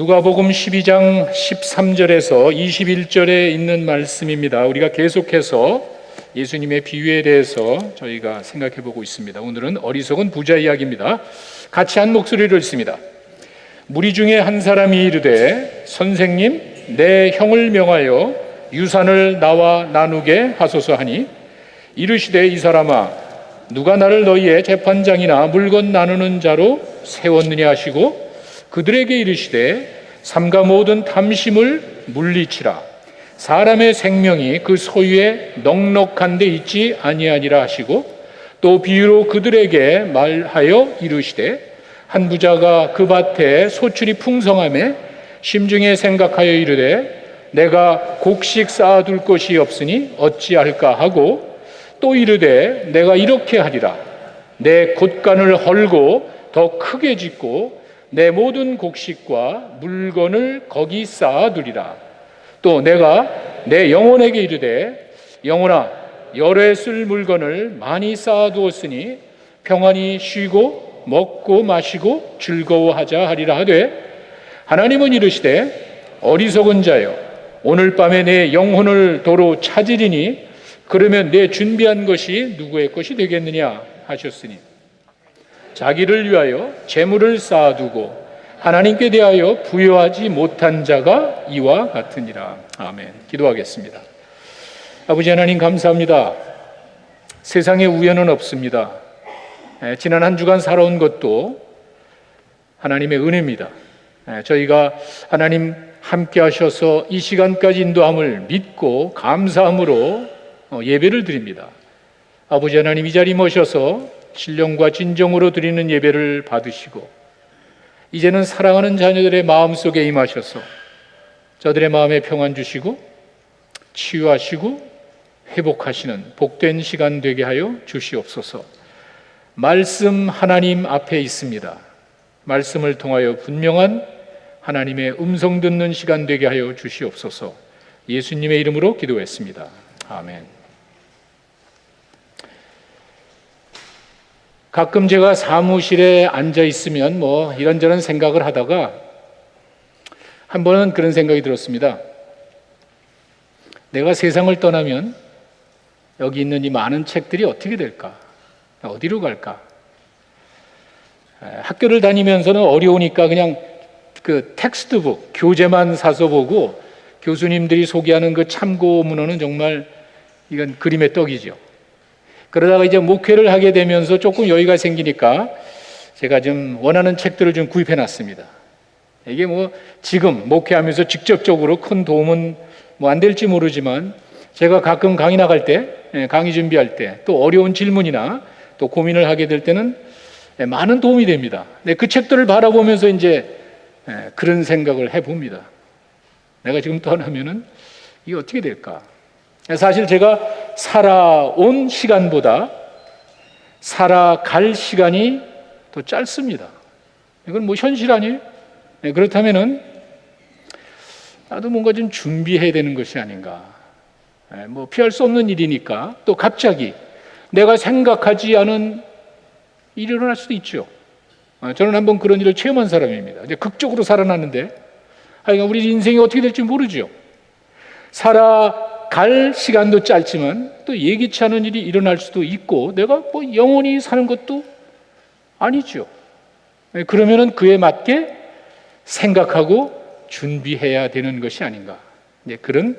누가복음 12장 13절에서 21절에 있는 말씀입니다. 우리가 계속해서 예수님의 비유에 대해서 저희가 생각해 보고 있습니다. 오늘은 어리석은 부자 이야기입니다. 같이 한 목소리를 읽습니다. 무리 중에 한 사람이 이르되 선생님, 내 형을 명하여 유산을 나와 나누게 하소서 하니, 이르시되 이 사람아, 누가 나를 너희의 재판장이나 물건 나누는 자로 세웠느냐 하시고, 그들에게 이르시되 삼가 모든 탐심을 물리치라. 사람의 생명이 그 소유에 넉넉한 데 있지 아니하니라 하시고, 또 비유로 그들에게 말하여 이르시되 한 부자가 그 밭에 소출이 풍성하매 심중에 생각하여 이르되 내가 곡식 쌓아둘 것이 없으니 어찌할까 하고, 또 이르되 내가 이렇게 하리라. 내 곶간을 헐고 더 크게 짓고 내 모든 곡식과 물건을 거기 쌓아두리라. 또 내가 내 영혼에게 이르되 영혼아, 열에 쓸 물건을 많이 쌓아두었으니 평안히 쉬고 먹고 마시고 즐거워하자 하리라 하되, 하나님은 이르시되 어리석은 자여, 오늘 밤에 내 영혼을 도로 찾으리니 그러면 내 준비한 것이 누구의 것이 되겠느냐 하셨으니, 자기를 위하여 재물을 쌓아두고 하나님께 대하여 부여하지 못한 자가 이와 같으니라. 아멘. 기도하겠습니다. 아버지 하나님, 감사합니다. 세상에 우연은 없습니다. 지난 한 주간 살아온 것도 하나님의 은혜입니다. 저희가 하나님 함께 하셔서 이 시간까지 인도함을 믿고 감사함으로 예배를 드립니다. 아버지 하나님, 이 자리 모셔서 신령과 진정으로 드리는 예배를 받으시고, 이제는 사랑하는 자녀들의 마음속에 임하셔서 저들의 마음에 평안 주시고 치유하시고 회복하시는 복된 시간 되게 하여 주시옵소서. 말씀 하나님 앞에 있습니다. 말씀을 통하여 분명한 하나님의 음성 듣는 시간 되게 하여 주시옵소서. 예수님의 이름으로 기도했습니다. 아멘. 가끔 제가 사무실에 앉아 있으면 이런저런 생각을 하다가 한 번은 그런 생각이 들었습니다. 내가 세상을 떠나면 여기 있는 이 많은 책들이 어떻게 될까? 어디로 갈까? 학교를 다니면서는 어려우니까 그냥 그 텍스트북, 교재만 사서 보고 교수님들이 소개하는 그 참고 문헌은 정말 이건 그림의 떡이죠. 그러다가 이제 목회를 하게 되면서 조금 여유가 생기니까 제가 좀 원하는 책들을 좀 구입해 놨습니다. 이게 지금 목회하면서 직접적으로 큰 도움은 안 될지 모르지만, 제가 가끔 강의 나갈 때, 강의 준비할 때, 또 어려운 질문이나 또 고민을 하게 될 때는 많은 도움이 됩니다. 그 책들을 바라보면서 이제 그런 생각을 해봅니다. 내가 지금 떠나면은 이게 어떻게 될까? 사실 제가 살아온 시간보다 살아갈 시간이 더 짧습니다. 이건 현실 아니에요? 그렇다면은 나도 뭔가 좀 준비해야 되는 것이 아닌가. 피할 수 없는 일이니까. 또 갑자기 내가 생각하지 않은 일이 일어날 수도 있죠. 저는 한번 그런 일을 체험한 사람입니다. 이제 극적으로 살아났는데, 우리 인생이 어떻게 될지 모르죠. 살아갈 시간도 짧지만 또 예기치 않은 일이 일어날 수도 있고, 내가 영원히 사는 것도 아니죠. 그러면은 그에 맞게 생각하고 준비해야 되는 것이 아닌가. 그런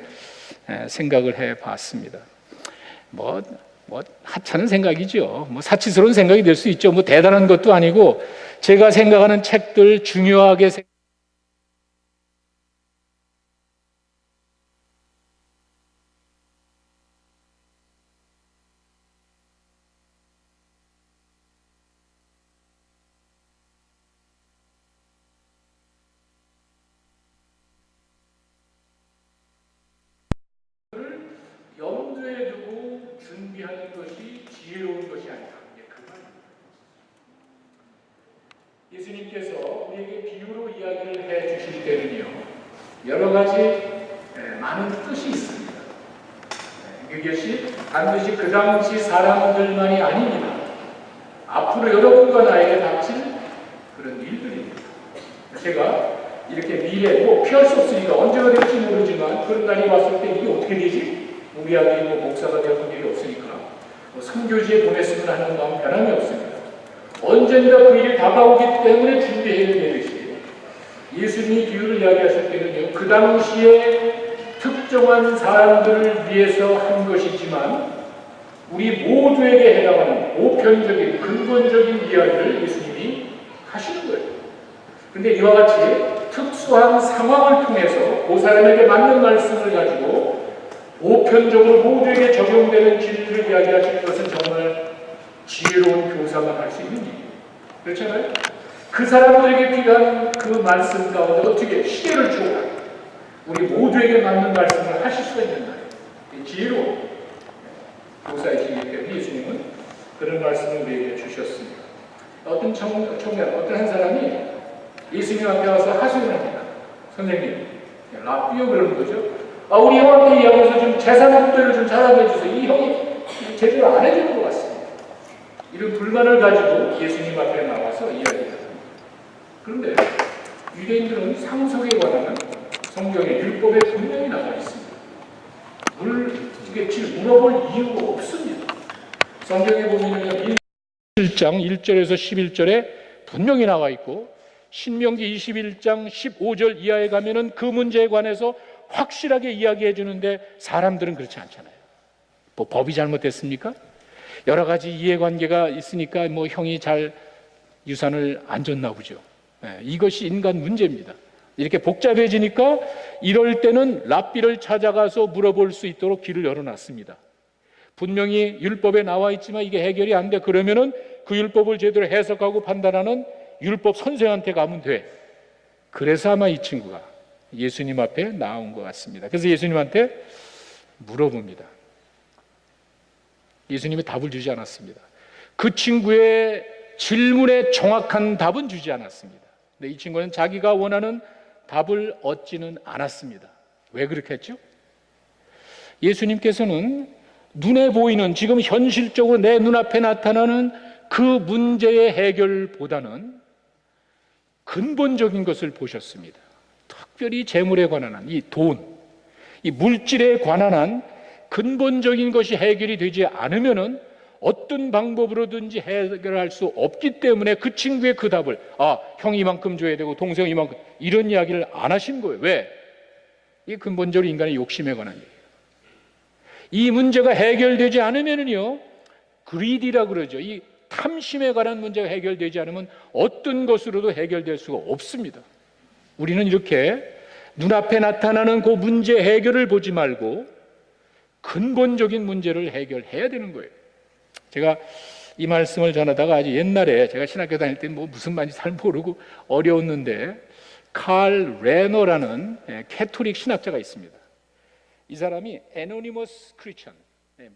생각을 해봤습니다. 하찮은 생각이죠. 사치스러운 생각이 될 수 있죠. 대단한 것도 아니고, 제가 생각하는 책들 중요하게 염두에 두고 준비하는 것이 지혜로운 것이 아니라, 그 말입니다. 예수님께서 우리에게 비유로 이야기를 해 주실 때는요, 여러 가지 많은 뜻이 있습니다. 그것이 반드시 그 당시 사람들만이 아닙니다. 앞으로 여러분과 나에게 닥칠 그런 일들입니다. 제가 이렇게 미래, 뭐 피할 수 없으니까 언제가 될지 모르지만 그런 날이 왔을 때 이게 어떻게 되지? 우리 아들이 뭐 목사가 되어본 일이 없으니까 뭐 선교지에 보냈으면 하는 마음 변함이 없습니다. 언젠가 그 일이 다가오기 때문에 준비해야 되듯이 예수님이 비유를 이야기하실 때는요, 그 당시에 특정한 사람들을 위해서 한 것이지만 우리 모두에게 해당하는 보편적인 근본적인 이야기를 예수님이 하시는 거예요. 근데 이와 같이 특수한 상황을 통해서 그 사람에게 맞는 말씀을 가지고 보편적으로 모두에게 적용되는 진리를 이야기하실 것은 정말 지혜로운 교사만 할 수 있는 일이에요. 그렇잖아요? 그 사람들에게 필요한 그 말씀 가운데 어떻게 시계를 주어 우리 모두에게 맞는 말씀을 하실 수가 있는 거예요. 지혜로운 교사이시기 때문에 예수님은 그런 말씀을 우리에게 주셨습니다. 어떤 청년, 어떤 한 사람이 예수님 앞에 와서 하소연을 합니다. 선생님, 라삐오 그러는 거죠. 우리 형한테 이 하면서 좀 재산 분배를 좀 잘하게 해주세요. 이 형이 제대로 안 해주는 것 같습니다. 이런 불만을 가지고 예수님 앞에 나와서 이야기합니다. 그런데 유대인들은 상속에 관한 성경의 율법에 분명히 나와 있습니다. 물어볼 이유가 없습니다. 성경에 보면 1장 1절에서 11절에 분명히 나와 있고 신명기 21장 15절 이하에 가면은 그 문제에 관해서 확실하게 이야기해 주는데 사람들은 그렇지 않잖아요. 뭐 법이 잘못됐습니까? 여러 가지 이해관계가 있으니까 뭐 형이 잘 유산을 안 줬나 보죠. 이것이 인간 문제입니다. 이렇게 복잡해지니까 이럴 때는 랍비를 찾아가서 물어볼 수 있도록 길을 열어놨습니다. 분명히 율법에 나와 있지만 이게 해결이 안 돼. 그러면은 그 율법을 제대로 해석하고 판단하는 율법 선생한테 가면 돼. 그래서 아마 이 친구가 예수님 앞에 나온 것 같습니다. 그래서 예수님한테 물어봅니다. 예수님이 답을 주지 않았습니다. 그 친구의 질문에 정확한 답은 주지 않았습니다. 근데 이 친구는 자기가 원하는 답을 얻지는 않았습니다. 왜 그렇게 했죠? 예수님께서는 눈에 보이는 지금 현실적으로 내 눈앞에 나타나는 그 문제의 해결보다는 근본적인 것을 보셨습니다. 특별히 재물에 관한 한, 이 돈, 이 물질에 관한 한 근본적인 것이 해결이 되지 않으면은 어떤 방법으로든지 해결할 수 없기 때문에 그 친구의 그 답을 형 이만큼 줘야 되고 동생 이만큼 이런 이야기를 안 하신 거예요. 왜? 이게 근본적으로 인간의 욕심에 관한 얘기예요. 이 문제가 해결되지 않으면은요, 그리디라 그러죠. 이 탐심에 관한 문제가 해결되지 않으면 어떤 것으로도 해결될 수가 없습니다. 우리는 이렇게 눈앞에 나타나는 그 문제 해결을 보지 말고 근본적인 문제를 해결해야 되는 거예요. 제가 이 말씀을 전하다가 아주 옛날에 제가 신학교 다닐 때 뭐 무슨 말인지 잘 모르고 어려웠는데 칼 레너라는 캐토릭 신학자가 있습니다. 이 사람이 애노니머스 크리스천,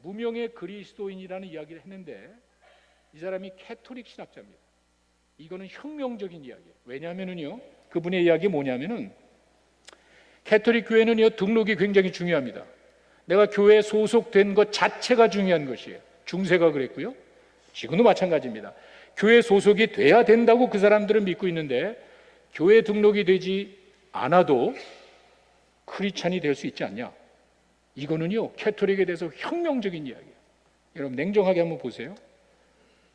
무명의 그리스도인이라는 이야기를 했는데 이 사람이 캐토릭 신학자입니다. 이거는 혁명적인 이야기예요. 왜냐하면요, 그분의 이야기 뭐냐면은 캐토릭 교회는요, 등록이 굉장히 중요합니다. 내가 교회에 소속된 것 자체가 중요한 것이에요. 중세가 그랬고요. 지금도 마찬가지입니다. 교회 소속이 돼야 된다고 그 사람들은 믿고 있는데 교회 등록이 되지 않아도 크리스찬이 될 수 있지 않냐? 이거는요, 캐토릭에 대해서 혁명적인 이야기예요. 여러분 냉정하게 한번 보세요.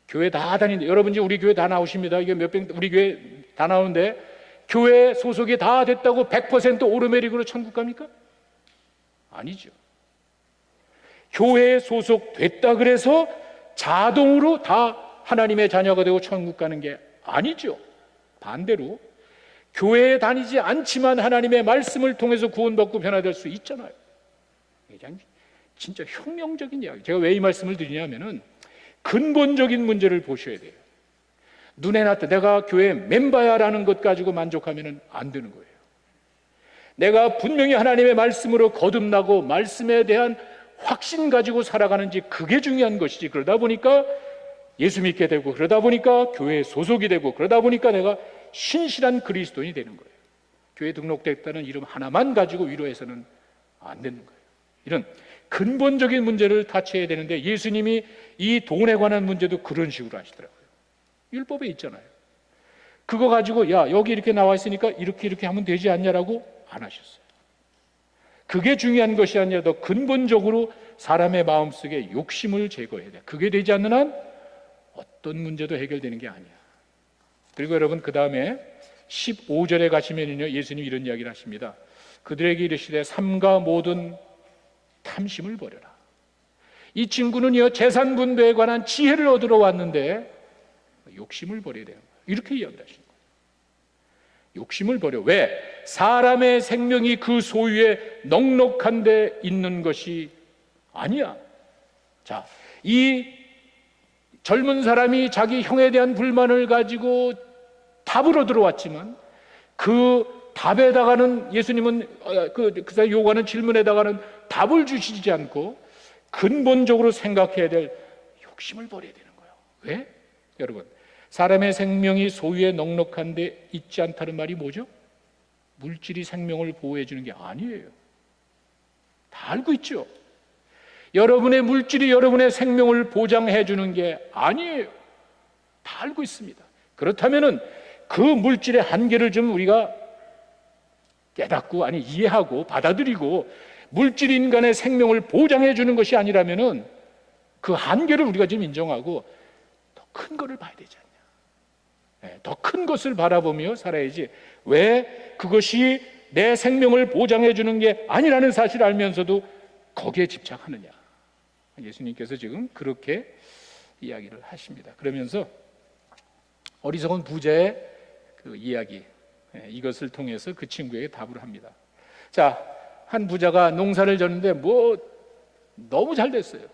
교회 다 다니는데 여러분 지금 우리 교회 다 나오십니다. 이게 우리 교회 다 나오는데 교회 소속이 다 됐다고 100% 오르메릭으로 천국 갑니까? 아니죠. 교회에 소속됐다 그래서 자동으로 다 하나님의 자녀가 되고 천국 가는 게 아니죠. 반대로 교회에 다니지 않지만 하나님의 말씀을 통해서 구원받고 변화될 수 있잖아요. 진짜 혁명적인 이야기. 제가 왜 이 말씀을 드리냐면은 근본적인 문제를 보셔야 돼요. 눈에 내가 교회 멤버야라는 것 가지고 만족하면 안 되는 거예요. 내가 분명히 하나님의 말씀으로 거듭나고 말씀에 대한 확신 가지고 살아가는지 그게 중요한 것이지. 그러다 보니까 예수 믿게 되고 그러다 보니까 교회에 소속이 되고 그러다 보니까 내가 신실한 그리스도인이 되는 거예요. 교회 등록됐다는 이름 하나만 가지고 위로해서는 안 되는 거예요. 이런 근본적인 문제를 타치해야 되는데 예수님이 이 돈에 관한 문제도 그런 식으로 하시더라고요. 율법에 있잖아요. 그거 가지고 야 여기 이렇게 나와 있으니까 이렇게 하면 되지 않냐라고 안 하셨어요. 그게 중요한 것이 아니라 더 근본적으로 사람의 마음속에 욕심을 제거해야 돼. 그게 되지 않는 한 어떤 문제도 해결되는 게 아니야. 그리고 여러분 그 다음에 15절에 가시면요 예수님 이런 이야기를 하십니다. 그들에게 이르시되 삼가 모든 탐심을 버려라. 이 친구는요 재산 분배에 관한 지혜를 얻으러 왔는데 욕심을 버려야 돼요. 이렇게 이야기를 하시는 거예요. 욕심을 버려. 왜? 사람의 생명이 그 소유에 넉넉한 데 있는 것이 아니야. 자, 이 젊은 사람이 자기 형에 대한 불만을 가지고 답으로 들어왔지만 그 답에다가는 예수님은 그 사람 요구하는 질문에다가는 답을 주시지 않고 근본적으로 생각해야 될 욕심을 버려야 되는 거예요. 왜? 여러분 사람의 생명이 소유에 넉넉한 데 있지 않다는 말이 뭐죠? 물질이 생명을 보호해 주는 게 아니에요. 다 알고 있죠? 여러분의 물질이 여러분의 생명을 보장해 주는 게 아니에요. 다 알고 있습니다. 그렇다면은 그 물질의 한계를 좀 우리가 깨닫고 이해하고 받아들이고 물질이 인간의 생명을 보장해 주는 것이 아니라면은 그 한계를 우리가 좀 인정하고 더 큰 거를 봐야 되지 않냐. 더 큰 것을 바라보며 살아야지. 왜 그것이 내 생명을 보장해 주는 게 아니라는 사실을 알면서도 거기에 집착하느냐. 예수님께서 지금 그렇게 이야기를 하십니다. 그러면서 어리석은 부자의 그 이야기, 이것을 통해서 그 친구에게 답을 합니다. 자, 한 부자가 농사를 졌는데 너무 잘 됐어요.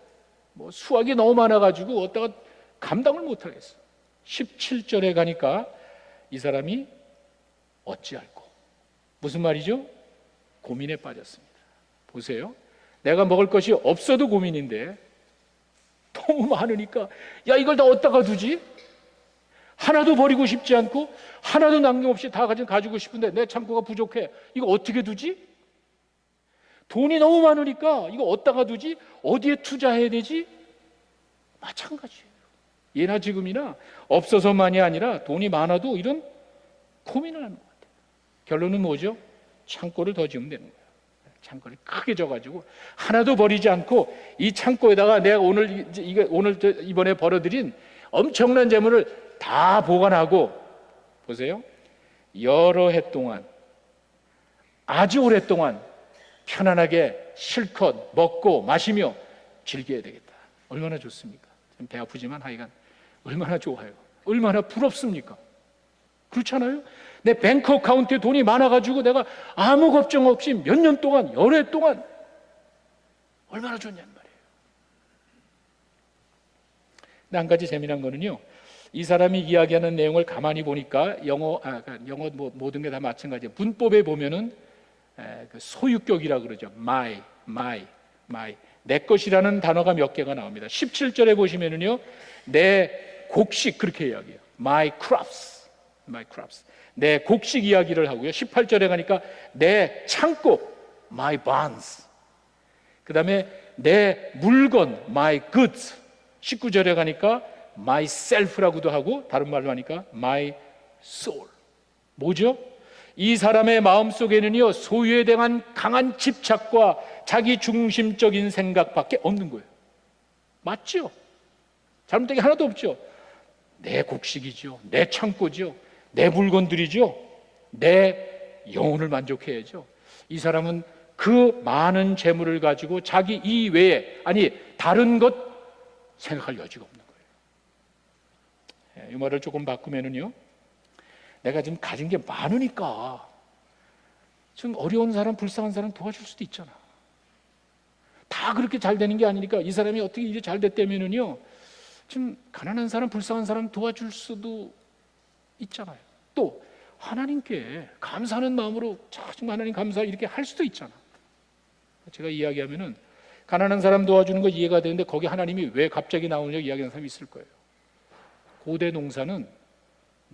수확이 너무 많아가지고 어디다가 감당을 못하겠어. 17절에 가니까 이 사람이 어찌할꼬. 무슨 말이죠? 고민에 빠졌습니다. 보세요. 내가 먹을 것이 없어도 고민인데 너무 많으니까 야 이걸 다 어디다가 두지? 하나도 버리고 싶지 않고 하나도 남김없이 다 가지고 싶은데 내 창고가 부족해. 이거 어떻게 두지? 돈이 너무 많으니까 이거 어디다가 두지? 어디에 투자해야 되지? 마찬가지예요. 예나 지금이나 없어서만이 아니라 돈이 많아도 이런 고민을 하는 것 같아요. 결론은 뭐죠? 창고를 더 지으면 되는 거예요. 창고를 크게 져가지고 하나도 버리지 않고 이 창고에다가 내가 이번에 벌어들인 엄청난 재물을 다 보관하고 보세요. 여러 해 동안 아주 오랫동안 편안하게 실컷 먹고 마시며 즐겨야 되겠다. 얼마나 좋습니까? 배 아프지만 하여간 얼마나 좋아요. 얼마나 부럽습니까? 그렇잖아요? 내 뱅크 어카운트에 돈이 많아가지고 내가 아무 걱정 없이 몇 년 동안 여러 해 동안 얼마나 좋냐는 말이에요. 근데 한 가지 재미난 거는요, 이 사람이 이야기하는 내용을 가만히 보니까 영어 모든 게 다 마찬가지예요. 문법에 보면은 소유격이라 그러죠. my 내 것이라는 단어가 몇 개가 나옵니다. 17절에 보시면은요, 내 곡식 그렇게 이야기해요. my crops 내 곡식 이야기를 하고요. 18절에 가니까 내 창고 my barns, 그 다음에 내 물건 my goods, 19절에 가니까 myself라고도 하고 다른 말로 하니까 my soul. 뭐죠? 이 사람의 마음속에는요 소유에 대한 강한 집착과 자기 중심적인 생각밖에 없는 거예요. 맞죠? 잘못된 게 하나도 없죠. 내 곡식이죠, 내 창고죠, 내 물건들이죠, 내 영혼을 만족해야죠. 이 사람은 그 많은 재물을 가지고 자기 이외에 다른 것 생각할 여지가 없는 거예요. 이 말을 조금 바꾸면은요, 내가 지금 가진 게 많으니까 좀 어려운 사람, 불쌍한 사람 도와줄 수도 있잖아. 다 그렇게 잘 되는 게 아니니까 이 사람이 어떻게 이게 잘 됐다면은요, 좀 가난한 사람, 불쌍한 사람 도와줄 수도 있잖아요. 또 하나님께 감사하는 마음으로 정말 하나님 감사 이렇게 할 수도 있잖아. 제가 이야기하면은 가난한 사람 도와주는 거 이해가 되는데 거기 하나님이 왜 갑자기 나오냐고 이야기하는 사람이 있을 거예요. 고대 농사는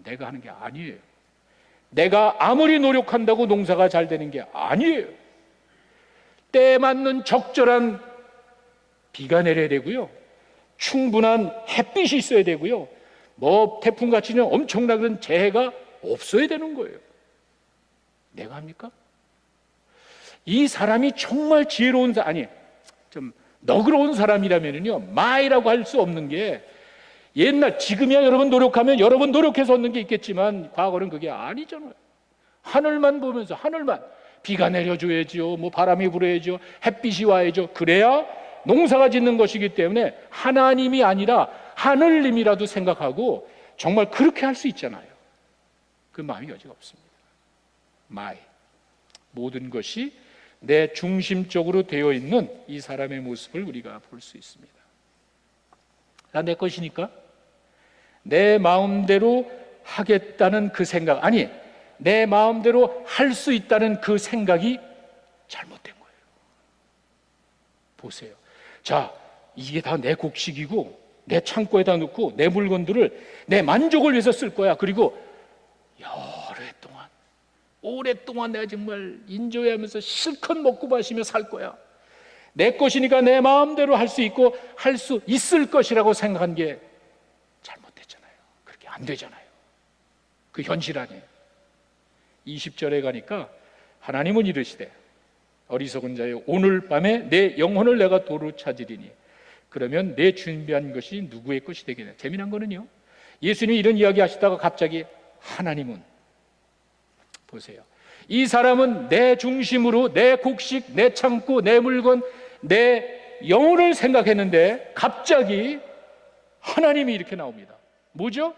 내가 하는 게 아니에요. 내가 아무리 노력한다고 농사가 잘 되는 게 아니에요. 때에 맞는 적절한 비가 내려야 되고요, 충분한 햇빛이 있어야 되고요, 태풍같이 엄청난 재해가 없어야 되는 거예요. 내가 합니까? 이 사람이 정말 지혜로운 좀 너그러운 사람이라면요, 마이라고 할 수 없는 게, 지금이야 여러분 노력하면 여러분 노력해서 얻는 게 있겠지만 과거는 그게 아니잖아요. 하늘만 보면서, 비가 내려줘야죠, 바람이 불어야죠, 햇빛이 와야죠. 그래야 농사가 짓는 것이기 때문에 하나님이 아니라 하늘님이라도 생각하고 정말 그렇게 할 수 있잖아요. 그 마음이 여지가 없습니다. 모든 것이 내 중심적으로 되어 있는 이 사람의 모습을 우리가 볼 수 있습니다. 다 내 것이니까 내 마음대로 하겠다는 그 생각, 내 마음대로 할 수 있다는 그 생각이 잘못된 거예요. 보세요. 자, 이게 다 내 곡식이고 내 창고에다 넣고 내 물건들을 내 만족을 위해서 쓸 거야. 그리고 오랫동안 내가 정말 인조해하면서 실컷 먹고 마시며 살 거야. 내 것이니까 내 마음대로 할 수 있고 할 수 있을 것이라고 생각한 게 잘못됐잖아요. 그렇게 안 되잖아요. 그 현실 아니에요. 20절에 가니까 하나님은 이르시되 어리석은 자여, 오늘 밤에 내 영혼을 내가 도로 찾으리니 그러면 내 준비한 것이 누구의 것이 되겠냐. 재미난 거는요, 예수님이 이런 이야기 하시다가 갑자기 하나님은, 보세요, 이 사람은 내 중심으로 내 곡식, 내 창고, 내 물건, 내 영혼을 생각했는데 갑자기 하나님이 이렇게 나옵니다. 뭐죠?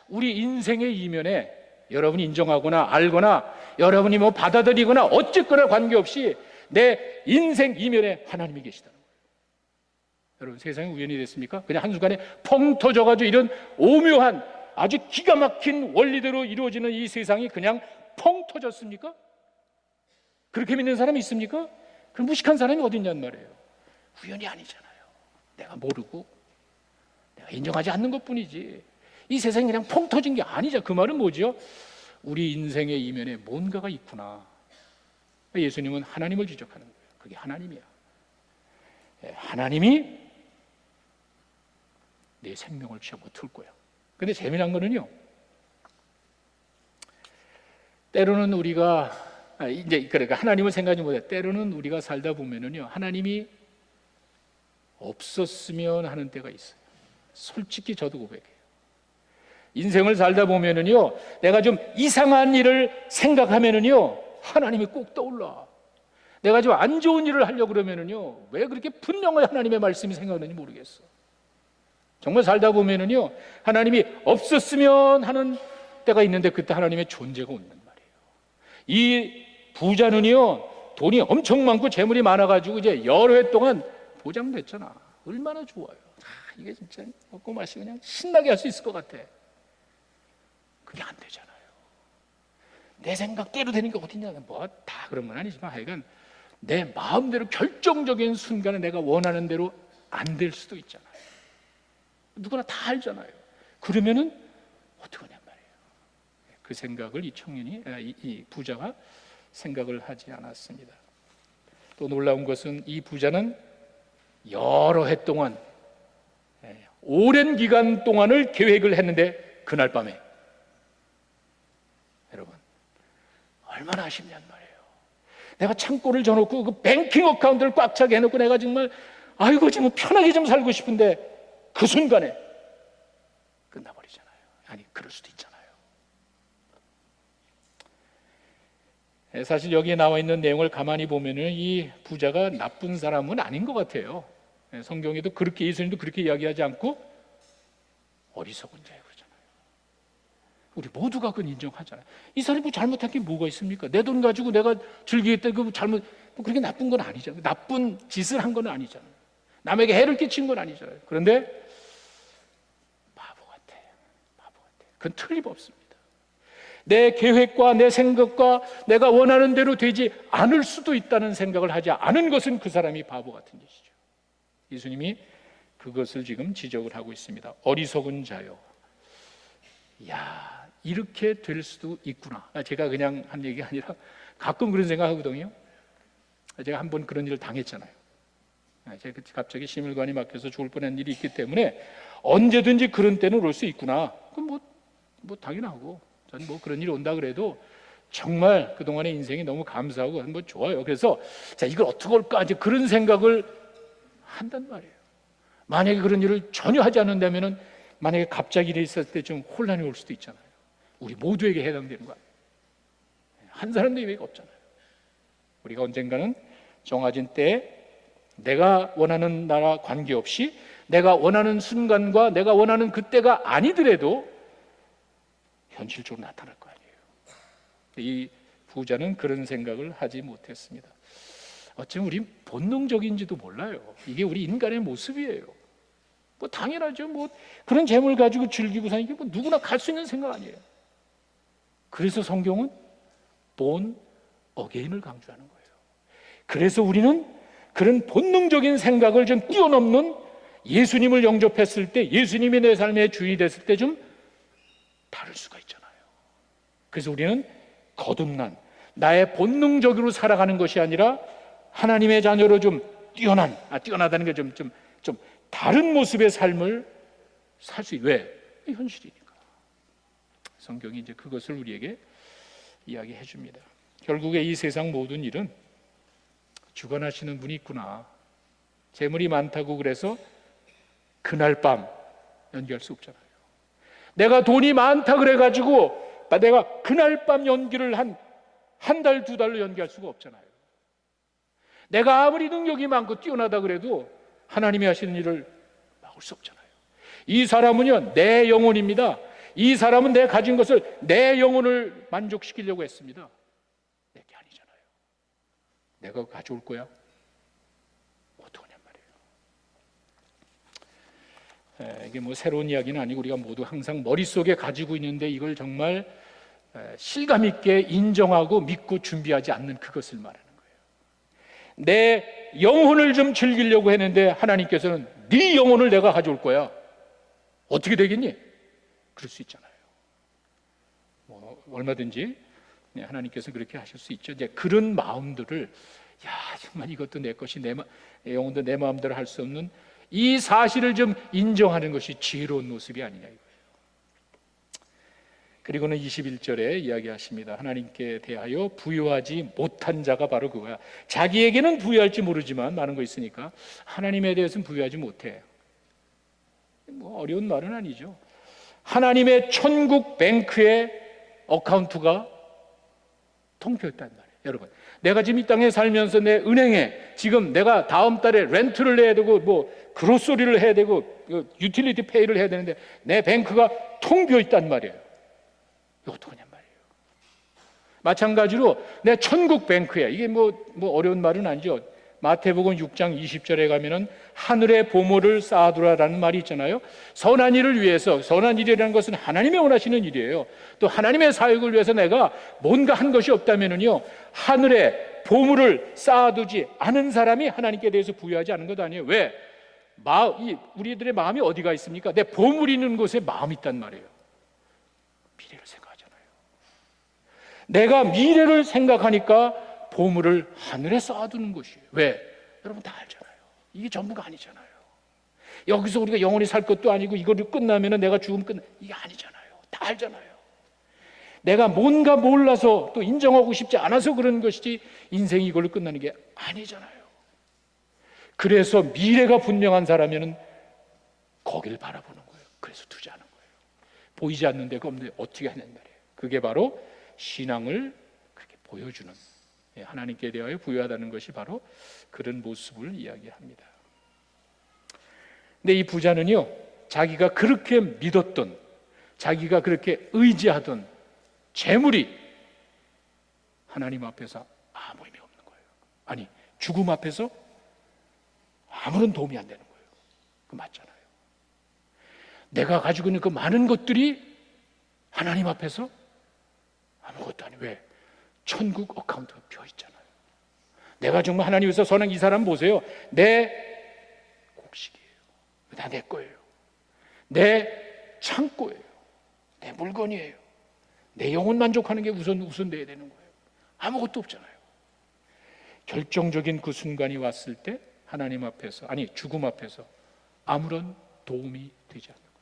우리 인생의 이면에 여러분이 인정하거나 알거나 여러분이 받아들이거나 어쨌거나 관계없이 내 인생 이면에 하나님이 계시다는 거예요. 여러분, 세상이 우연이 됐습니까? 그냥 한순간에 펑 터져가지고 이런 오묘한 아주 기가 막힌 원리대로 이루어지는 이 세상이 그냥 펑 터졌습니까? 그렇게 믿는 사람이 있습니까? 그럼 무식한 사람이 어디 있냔 말이에요. 우연이 아니잖아요. 내가 모르고 내가 인정하지 않는 것뿐이지 이 세상이 그냥 펑 터진 게 아니죠. 그 말은 뭐죠? 우리 인생의 이면에 뭔가가 있구나. 예수님은 하나님을 지적하는 거예요. 그게 하나님이야. 하나님이 내 생명을 취하고 틀 거야. 근데 재미난 거는요, 때로는 우리가 그러니까 하나님을 생각하지 못해. 때로는 우리가 살다 보면은요, 하나님이 없었으면 하는 때가 있어요. 솔직히 저도 고백해요. 인생을 살다 보면은요, 내가 좀 이상한 일을 생각하면은요, 하나님이 꼭 떠올라. 내가 좀 안 좋은 일을 하려고 그러면은요, 왜 그렇게 분명히 하나님의 말씀이 생각나는지 모르겠어. 정말 살다 보면은요, 하나님이 없었으면 하는 때가 있는데 그때 하나님의 존재가 없는 말이에요. 이 부자는요, 돈이 엄청 많고 재물이 많아가지고 이제 여러 해 동안 보장됐잖아. 얼마나 좋아요. 이게 진짜 먹고 마시고 그냥 신나게 할 수 있을 것 같아. 그게 안 되잖아요. 내 생각대로 되는 게 어딨냐. 다 그런 건 아니지만 하여간 내 마음대로 결정적인 순간에 내가 원하는 대로 안 될 수도 있잖아요. 누구나 다 알잖아요. 그러면은 어떻게 하냔 말이에요. 그 생각을 이 부자가 생각을 하지 않았습니다. 또 놀라운 것은 이 부자는 여러 해 동안, 오랜 기간 동안을 계획을 했는데 그날 밤에, 여러분 얼마나 아쉽냔 말이에요. 내가 창고를 져놓고 그 뱅킹 어카운트를 꽉 차게 해놓고 내가 정말 지금 편하게 좀 살고 싶은데 그 순간에 끝나버리잖아요. 그럴 수도 있잖아요. 사실 여기에 나와 있는 내용을 가만히 보면은 이 부자가 나쁜 사람은 아닌 것 같아요. 성경에도 그렇게, 예수님도 그렇게 이야기하지 않고 어리석은 자예요 그러잖아요. 우리 모두가 그건 인정하잖아요. 이 사람이 뭐 잘못한 게 뭐가 있습니까? 내 돈 가지고 내가 즐기겠다, 그 잘못, 그렇게 나쁜 건 아니잖아요. 나쁜 짓을 한 건 아니잖아요. 남에게 해를 끼친 건 아니잖아요. 그런데 바보 같아. 그건 틀림없습니다. 내 계획과 내 생각과 내가 원하는 대로 되지 않을 수도 있다는 생각을 하지 않은 것은 그 사람이 바보 같은 것이죠. 예수님이 그것을 지금 지적을 하고 있습니다. 어리석은 자요. 이렇게 될 수도 있구나. 제가 그냥 한 얘기가 아니라 가끔 그런 생각하거든요. 제가 한번 그런 일을 당했잖아요. 제가 갑자기 심혈관이 막혀서 죽을 뻔한 일이 있기 때문에 언제든지 그런 때는 올 수 있구나. 그건 뭐 당연하고 전 뭐 그런 일이 온다 그래도 정말 그동안의 인생이 너무 감사하고 뭐 좋아요. 그래서 자, 이걸 어떻게 할까 이제 그런 생각을 한단 말이에요. 만약에 그런 일을 전혀 하지 않는다면은 만약에 갑자기 일이 있었을 때 좀 혼란이 올 수도 있잖아요. 우리 모두에게 해당되는 거 아니에요. 한 사람도 이외가 없잖아요. 우리가 언젠가는 정해진 때에 내가 원하는 나라 관계없이 내가 원하는 순간과 내가 원하는 그때가 아니더라도 현실적으로 나타날 거 아니에요. 이 부자는 그런 생각을 하지 못했습니다. 어쩌면 우리 본능적인지도 몰라요. 이게 우리 인간의 모습이에요. 뭐 당연하죠. 뭐 그런 재물 가지고 즐기고 사는 게 뭐 누구나 갈 수 있는 생각 아니에요. 그래서 성경은 born again을 강조하는 거예요. 그래서 우리는 그런 본능적인 생각을 좀 뛰어넘는 예수님을 영접했을 때, 예수님이 내 삶의 주인이 됐을 때 좀 다를 수가 있잖아요. 그래서 우리는 거듭난 나의 본능적으로 살아가는 것이 아니라 하나님의 자녀로 좀 뛰어나다는 게 좀 다른 모습의 삶을 살 수 있어요. 왜? 현실이니까. 성경이 이제 그것을 우리에게 이야기해 줍니다. 결국에 이 세상 모든 일은 주관하시는 분이 있구나. 재물이 많다고 그래서 그날 밤 연기할 수 없잖아요. 내가 돈이 많다 그래가지고 내가 그날 밤 연기를 한 달, 두 달로 연기할 수가 없잖아요. 내가 아무리 능력이 많고 뛰어나다 그래도 하나님이 하시는 일을 막을 수 없잖아요. 이 사람은요, 내 영혼입니다. 이 사람은 내가 가진 것을, 내 영혼을 만족시키려고 했습니다. 내게 아니잖아요. 내가 가져올 거야? 어떡하냔 말이에요. 이게 뭐 새로운 이야기는 아니고 우리가 모두 항상 머릿속에 가지고 있는데 이걸 정말 실감 있게 인정하고 믿고 준비하지 않는 그것을 말하는 거예요. 내 영혼을 좀 즐기려고 했는데 하나님께서는 네 영혼을 내가 가져올 거야. 어떻게 되겠니? 그럴 수 있잖아요. 뭐 얼마든지 하나님께서 그렇게 하실 수 있죠. 이제 그런 마음들을 정말 이것도 내 것이 내 영혼도 내 마음대로 할 수 없는 이 사실을 좀 인정하는 것이 지혜로운 모습이 아니냐 이거예요. 그리고는 21절에 이야기하십니다. 하나님께 대하여 부여하지 못한 자가 바로 그거야. 자기에게는 부여할지 모르지만 많은 거 있으니까 하나님에 대해서는 부여하지 못해. 뭐 어려운 말은 아니죠. 하나님의 천국 뱅크의 어카운트가 통폐했단 말이에요. 여러분, 내가 지금 이 땅에 살면서 내 은행에 지금 내가 다음 달에 렌트를 내야 되고 뭐 그로소리를 해야 되고 유틸리티 페이를 해야 되는데 내 뱅크가 통 비어 있단 말이에요. 이거 어떡하냔 말이에요. 마찬가지로 내 천국 뱅크야. 이게 뭐 어려운 말은 아니죠. 마태복음 6장 20절에 가면은 하늘의 보물을 쌓아두라라는 말이 있잖아요. 선한 일을 위해서, 선한 일이라는 것은 하나님이 원하시는 일이에요. 또 하나님의 사역을 위해서 내가 뭔가 한 것이 없다면은요, 하늘의 보물을 쌓아두지 않은 사람이 하나님께 대해서 부여하지 않은 것 아니에요. 왜? 우리들의 마음이 어디가 있습니까? 내 보물이 있는 곳에 마음이 있단 말이에요. 미래를 생각하잖아요. 내가 미래를 생각하니까 보물을 하늘에 쌓아두는 것이에요. 왜? 여러분 다 알잖아요. 이게 전부가 아니잖아요. 여기서 우리가 영원히 살 것도 아니고 이거를 끝나면 내가 죽으면 이게 아니잖아요. 다 알잖아요. 내가 뭔가 몰라서 또 인정하고 싶지 않아서 그런 것이지 인생이 이걸로 끝나는 게 아니잖아요. 그래서 미래가 분명한 사람이면 거기를 바라보는 거예요. 그래서 투자하는 거예요. 보이지 않는 데가 없는데 어떻게 하냐는 말이에요. 그게 바로 신앙을 그렇게 보여주는, 하나님께 대하여 부여하다는 것이 바로 그런 모습을 이야기합니다. 근데 이 부자는요, 자기가 그렇게 믿었던, 자기가 그렇게 의지하던 재물이 하나님 앞에서 아무 의미 없는 거예요. 아니, 죽음 앞에서 아무런 도움이 안 되는 거예요. 그 맞잖아요. 내가 가지고 있는 그 많은 것들이 하나님 앞에서 아무것도 아니에요. 왜? 천국 어카운트가 비어 있잖아요. 내가 정말 하나님께서 선한 이 사람 보세요. 내 곡식이에요. 다 내 거예요. 내 창고예요. 내 물건이에요. 내 영혼 만족하는 게 우선돼야 되는 거예요. 아무것도 없잖아요. 결정적인 그 순간이 왔을 때 하나님 앞에서, 아니 죽음 앞에서 아무런 도움이 되지 않는 거예요.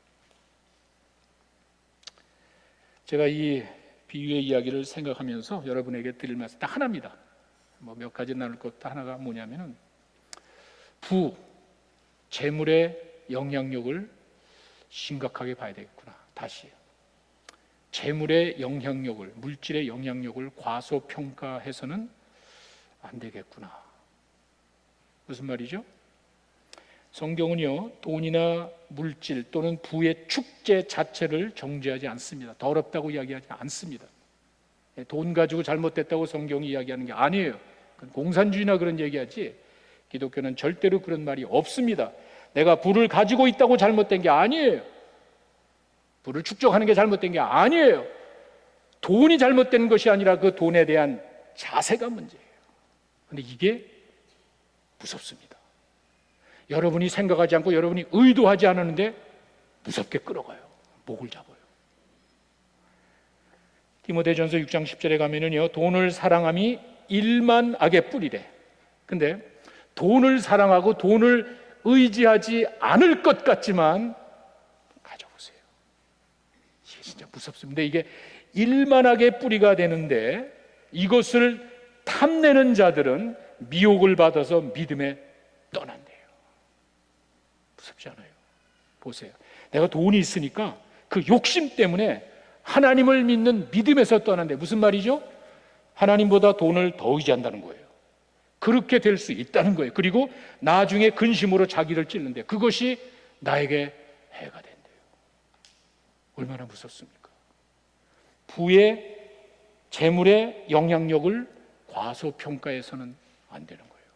제가 이 비유의 이야기를 생각하면서 여러분에게 드릴 말씀 딱 하나입니다. 뭐 몇 가지 나눌 것도 하나가 뭐냐면은 재물의 영향력을 심각하게 봐야 되겠구나. 다시 재물의 영향력을, 물질의 영향력을 과소평가해서는 안 되겠구나. 무슨 말이죠? 성경은요, 돈이나 물질 또는 부의 축제 자체를 정죄하지 않습니다. 더럽다고 이야기하지 않습니다. 돈 가지고 잘못됐다고 성경이 이야기하는 게 아니에요. 그건 공산주의나 그런 얘기하지, 기독교는 절대로 그런 말이 없습니다. 내가 부를 가지고 있다고 잘못된 게 아니에요. 부를 축적하는 게 잘못된 게 아니에요. 돈이 잘못된 것이 아니라 그 돈에 대한 자세가 문제예요. 그런데 이게 무섭습니다. 여러분이 생각하지 않고 여러분이 의도하지 않았는데 무섭게 끌어가요. 목을 잡아요. 디모데전서 6장 10절에 가면은요, 돈을 사랑함이 일만 악의 뿌리래. 근데 돈을 사랑하고 돈을 의지하지 않을 것 같지만 가져보세요. 이게 진짜 무섭습니다. 이게 일만 악의 뿌리가 되는데 이것을 탐내는 자들은 미혹을 받아서 믿음에 떠난대요. 무섭지 않아요? 보세요. 내가 돈이 있으니까 그 욕심 때문에 하나님을 믿는 믿음에서 떠난대. 무슨 말이죠? 하나님보다 돈을 더 의지한다는 거예요. 그렇게 될 수 있다는 거예요. 그리고 나중에 근심으로 자기를 찔는데 그것이 나에게 해가 된대요. 얼마나 무섭습니까? 부의 재물의 영향력을 과소평가해서는 안 되는 거예요.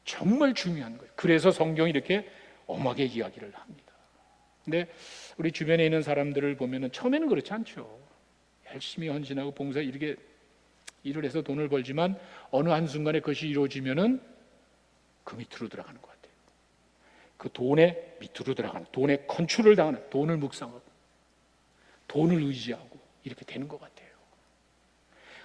정말 중요한 거예요. 그래서 성경이 이렇게 엄하게 이야기를 합니다. 근데 우리 주변에 있는 사람들을 보면 처음에는 그렇지 않죠. 열심히 헌신하고 봉사 이렇게 일을 해서 돈을 벌지만 어느 한순간에 그것이 이루어지면은 그 밑으로 들어가는 것 같아요. 그 돈의 밑으로 들어가는, 돈의 컨트롤을 당하는, 돈을 묵상하고 돈을 의지하고 이렇게 되는 것 같아요.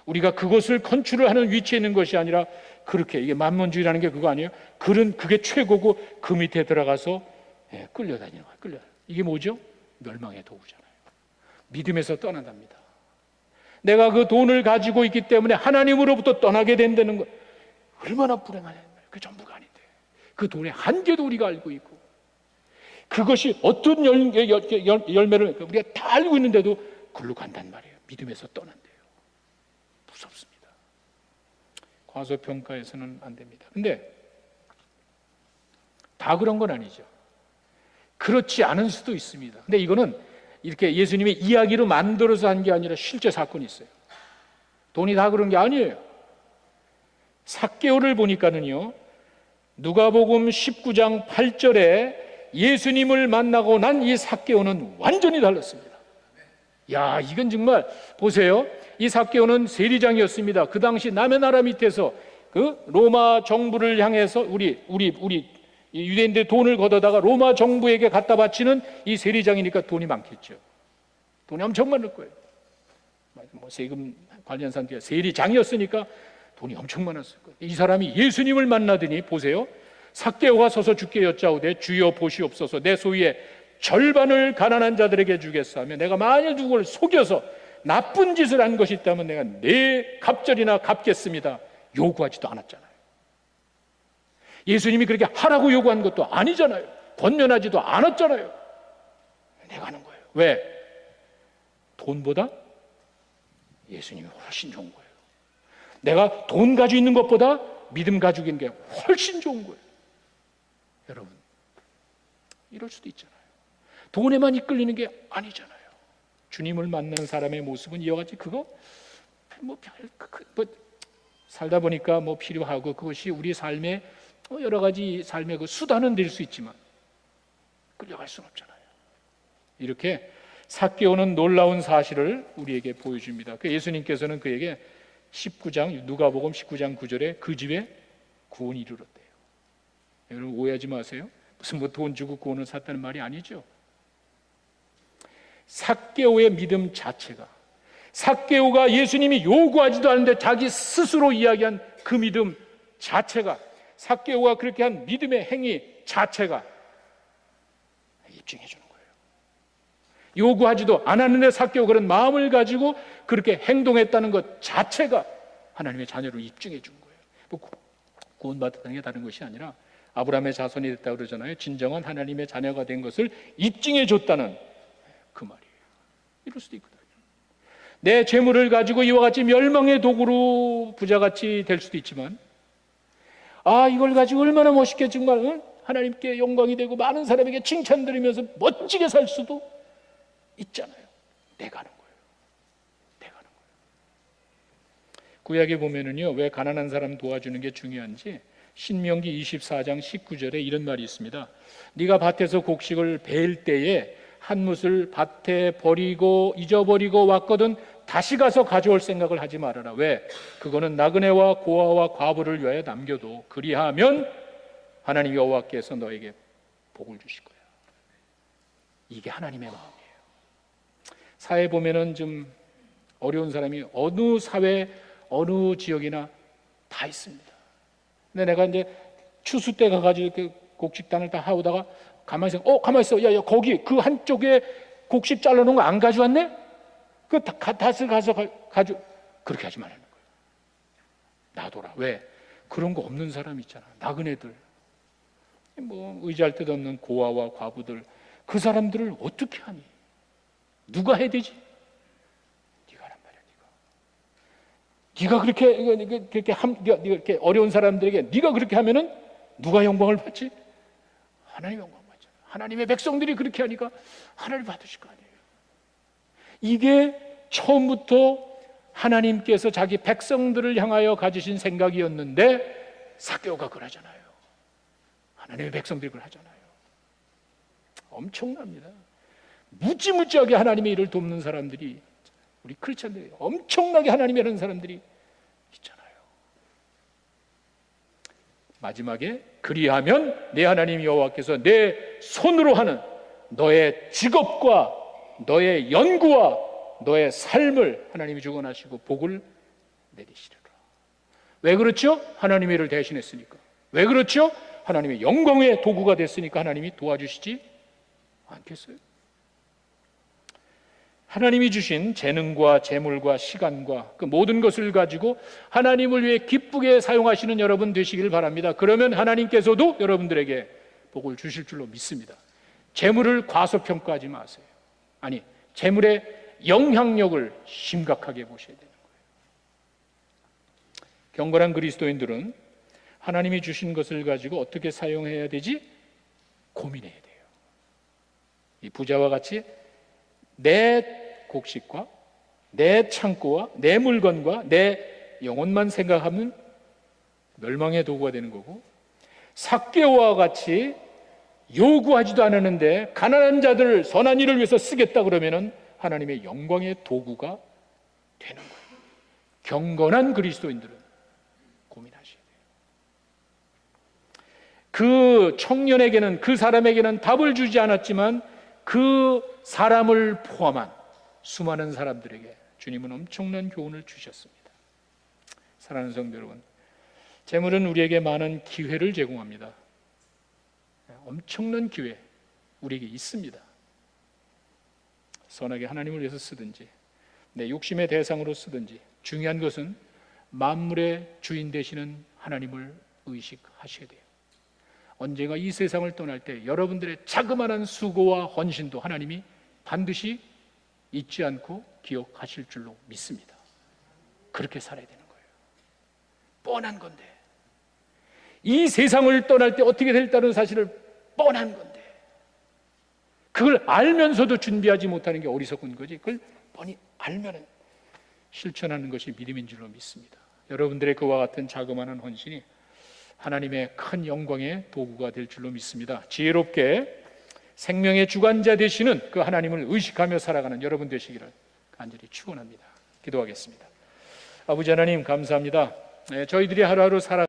우리가 그것을 컨트롤하는 위치에 있는 것이 아니라 그렇게, 이게 만몬주의라는 게 그거 아니에요? 그게 최고고 그 밑에 들어가서 끌려다니는 거예요. 끌려다니는. 이게 뭐죠? 멸망의 도구잖아요. 믿음에서 떠난답니다. 내가 그 돈을 가지고 있기 때문에 하나님으로부터 떠나게 된다는 것, 얼마나 불행하냐. 그 전부가 아닌데 그 돈의 한계도 우리가 알고 있고 그것이 어떤 열매를 우리가 다 알고 있는데도 글로 간단 말이에요. 믿음에서 떠난대요. 무섭습니다. 과소평가해서는 안 됩니다. 근데 다 그런 건 아니죠. 그렇지 않을 수도 있습니다. 근데 이거는 이렇게 예수님이 이야기로 만들어서 한 게 아니라 실제 사건이 있어요. 돈이 다 그런 게 아니에요. 삭개오를 보니까는요, 누가복음 19장 8절에 예수님을 만나고 난 이 삭개오는 완전히 달랐습니다. 야, 이건 정말 보세요. 이 삭개오는 세리장이었습니다. 그 당시 남의 나라 밑에서 그 로마 정부를 향해서 우리 유대인들 돈을 걷어다가 로마 정부에게 갖다 바치는 이 세리장이니까 돈이 많겠죠. 돈이 엄청 많을 거예요. 뭐 세금 관련 상태가 세리장이었으니까 돈이 엄청 많았을 거예요. 이 사람이 예수님을 만나더니 보세요. 삭개오가 서서 주께 여짜오되 주여 보시옵소서, 내 소유의 절반을 가난한 자들에게 주겠사 하며 내가 만일 누구를 속여서 나쁜 짓을 한 것이 있다면 내가 네 갑절이나 갚겠습니다. 요구하지도 않았잖아요. 예수님이 그렇게 하라고 요구한 것도 아니잖아요. 권면하지도 않았잖아요. 내가 하는 거예요. 왜? 돈보다 예수님이 훨씬 좋은 거예요. 내가 돈 가지고 있는 것보다 믿음 가지고 있는 게 훨씬 좋은 거예요. 여러분, 이럴 수도 있잖아요. 돈에만 이끌리는 게 아니잖아요. 주님을 만난 사람의 모습은 이와 같이 살다 보니까 필요하고 그것이 우리 삶의 여러 가지 삶의 그 수단은 될 수 있지만 끌려갈 수는 없잖아요. 이렇게 삭개오는 놀라운 사실을 우리에게 보여줍니다. 예수님께서는 그에게 누가복음 19장 9절에 그 집에 구원이 이르렀대요. 여러분 오해하지 마세요. 무슨 돈 주고 구원을 샀다는 말이 아니죠. 삭개오의 믿음 자체가, 삭개오가 예수님이 요구하지도 않는데 자기 스스로 이야기한 그 믿음 자체가, 삭개오가 그렇게 한 믿음의 행위 자체가 입증해 주는 거예요. 요구하지도 않았는데 삭개오 그런 마음을 가지고 그렇게 행동했다는 것 자체가 하나님의 자녀를 입증해 준 거예요. 뭐 구원받았다는 게 다른 것이 아니라 아브라함의 자손이 됐다고 그러잖아요. 진정한 하나님의 자녀가 된 것을 입증해 줬다는 그 말이에요. 이럴 수도 있거든요. 내 재물을 가지고 이와 같이 멸망의 도구로 부자같이 될 수도 있지만, 이걸 가지고 얼마나 멋있게 정말 하나님께 영광이 되고 많은 사람에게 칭찬드리면서 멋지게 살 수도 있잖아요. 내가 하는 거예요. 내가 하는 거예요. 구약에 보면은요, 왜 가난한 사람 도와주는 게 중요한지 신명기 24장 19절에 이런 말이 있습니다. 네가 밭에서 곡식을 베일 때에 한 뭇을 밭에 버리고 잊어버리고 왔거든 다시 가서 가져올 생각을 하지 말아라. 왜? 그거는 나그네와 고아와 과부를 위하여 남겨도 그리하면 하나님 여호와께서 너에게 복을 주실 거야. 이게 하나님의 마음이에요. 사회 보면은 좀 어려운 사람이 어느 사회 어느 지역이나 다 있습니다. 근데 내가 이제 추수 때 가가지고 이렇게 곡식단을 다 하오다가 가만히 있어. 야, 거기 그 한쪽에 곡식 잘라놓은 거 안 가져왔네? 그 다스 가서 가져. 그렇게 하지 말라는 거예요. 놔둬라. 왜? 그런 거 없는 사람 있잖아. 나그네들, 뭐 의지할 데 없는 고아와 과부들, 그 사람들을 어떻게 하니? 누가 해야 되지? 네가 하란 말이야. 네가 그렇게 네가 이렇게 어려운 사람들에게 네가 그렇게 하면은 누가 영광을 받지? 하나님 영광 받잖아. 하나님의 백성들이 그렇게 하니까 하나님 받으실 거 아니에요. 이게 처음부터 하나님께서 자기 백성들을 향하여 가지신 생각이었는데 삭개오가 그걸 하잖아요. 하나님의 백성들이 그걸 하잖아요. 엄청납니다. 무지무지하게 하나님의 일을 돕는 사람들이, 우리 크리스찬들이 엄청나게 하나님의 이런 사람들이 있잖아요. 마지막에 그리하면 내 하나님 여호와께서 내 손으로 하는 너의 직업과 너의 연구와 너의 삶을 하나님이 주관하시고 복을 내리시리라. 왜 그렇죠? 하나님의 일을 대신했으니까. 왜 그렇죠? 하나님의 영광의 도구가 됐으니까 하나님이 도와주시지 않겠어요? 하나님이 주신 재능과 재물과 시간과 그 모든 것을 가지고 하나님을 위해 기쁘게 사용하시는 여러분 되시길 바랍니다. 그러면 하나님께서도 여러분들에게 복을 주실 줄로 믿습니다. 재물을 과소평가하지 마세요. 아니, 재물의 영향력을 심각하게 보셔야 되는 거예요. 경건한 그리스도인들은 하나님이 주신 것을 가지고 어떻게 사용해야 되지? 고민해야 돼요. 이 부자와 같이 내 곡식과 내 창고와 내 물건과 내 영혼만 생각하면 멸망의 도구가 되는 거고, 삭개오와 같이 요구하지도 않았는데 가난한 자들을 선한 일을 위해서 쓰겠다 그러면은 하나님의 영광의 도구가 되는 거예요. 경건한 그리스도인들은 고민하셔야 돼요. 그 청년에게는, 그 사람에게는 답을 주지 않았지만 그 사람을 포함한 수많은 사람들에게 주님은 엄청난 교훈을 주셨습니다. 사랑하는 성도 여러분, 재물은 우리에게 많은 기회를 제공합니다. 엄청난 기회 우리에게 있습니다. 선하게 하나님을 위해서 쓰든지 내 욕심의 대상으로 쓰든지, 중요한 것은 만물의 주인 되시는 하나님을 의식하셔야 돼요. 언젠가 이 세상을 떠날 때 여러분들의 자그마한 수고와 헌신도 하나님이 반드시 잊지 않고 기억하실 줄로 믿습니다. 그렇게 살아야 되는 거예요. 뻔한 건데, 이 세상을 떠날 때 어떻게 될다는 사실을 뻔한 건데 그걸 알면서도 준비하지 못하는 게 어리석은 거지. 그걸 뻔히 알면 실천하는 것이 믿음인 줄로 믿습니다. 여러분들의 그와 같은 자그마한 헌신이 하나님의 큰 영광의 도구가 될 줄로 믿습니다. 지혜롭게 생명의 주관자 되시는 그 하나님을 의식하며 살아가는 여러분 되시기를 간절히 축원합니다. 기도하겠습니다. 아버지 하나님, 감사합니다. 저희들이 하루하루 살아